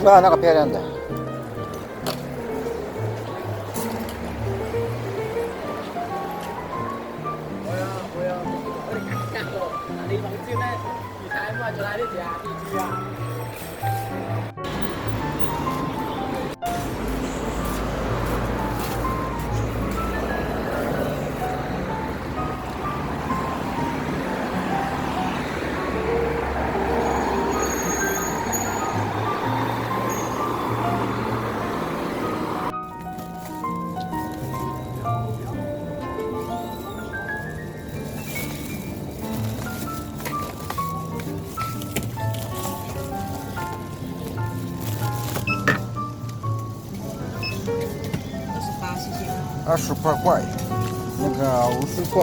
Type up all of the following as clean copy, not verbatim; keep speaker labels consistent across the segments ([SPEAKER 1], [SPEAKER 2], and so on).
[SPEAKER 1] 啊，那个漂亮的。
[SPEAKER 2] 你放招咧，而睇咁啊，做下啲嘢啊，啲豬啊。
[SPEAKER 3] 28，谢谢。
[SPEAKER 1] 28块，那个50块。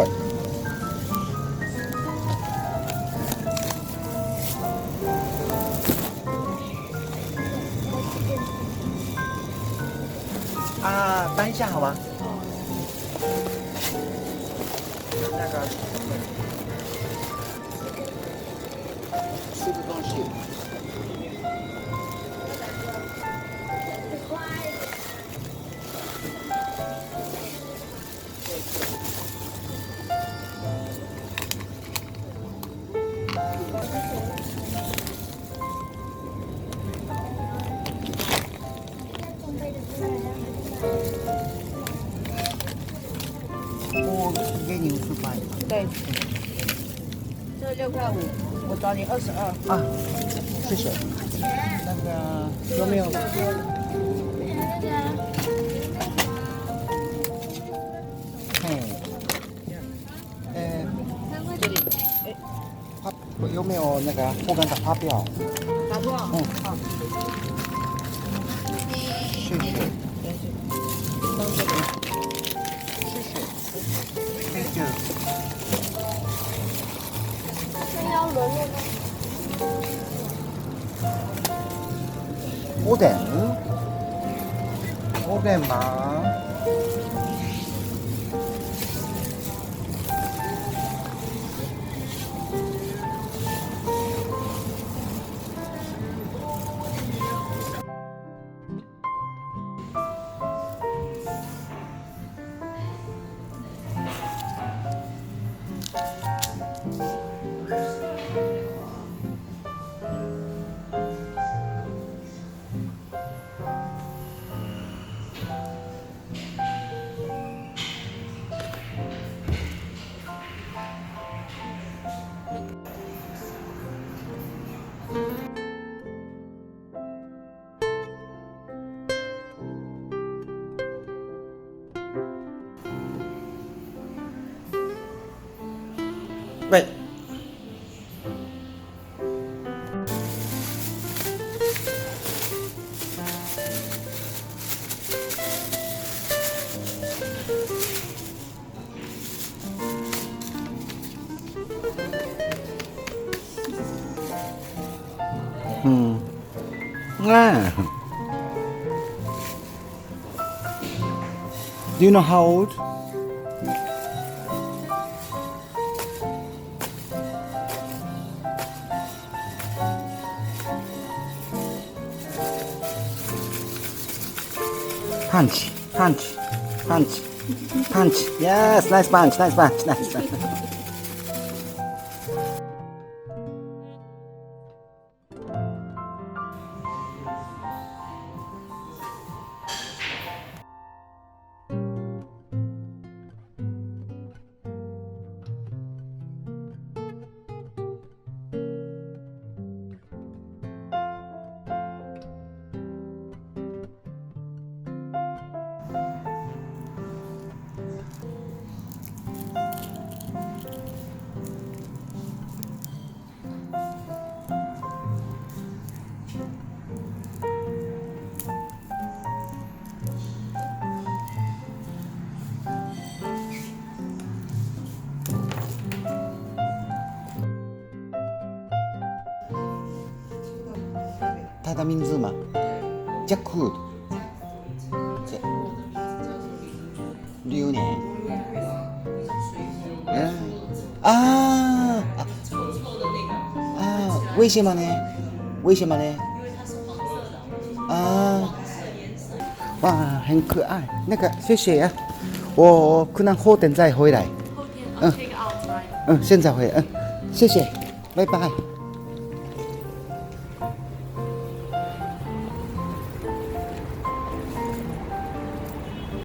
[SPEAKER 2] 啊，搬一下好吗？那个吃的东西。
[SPEAKER 1] 我给你50块。
[SPEAKER 3] 对，这6块5，我找你22。
[SPEAKER 1] 啊，谢谢。那个有没有？嘿，
[SPEAKER 3] 这里，
[SPEAKER 1] 发有没有那个我刚才发票？
[SPEAKER 3] 发票。
[SPEAKER 1] 嗯，
[SPEAKER 3] 好，
[SPEAKER 1] 谢谢。
[SPEAKER 3] 放这里。
[SPEAKER 1] 谢谢。Thank you。
[SPEAKER 4] 这要轮了吗？
[SPEAKER 1] おでん？おでん吗？喂。嗯，啊。Do you know how old? Punch, punch, punch, punch. Yes, nice punch, nice punch, nice punch. 他的名字吗？ジャック。留年。嗯。啊啊！为什么呢？为什么呢？
[SPEAKER 5] 因为它是黄色的。
[SPEAKER 1] 哇，很可爱。那个，谢谢啊，我可能后天再回来。
[SPEAKER 4] 后天 I'll take it outside.
[SPEAKER 1] 现在回来，谢谢，拜拜。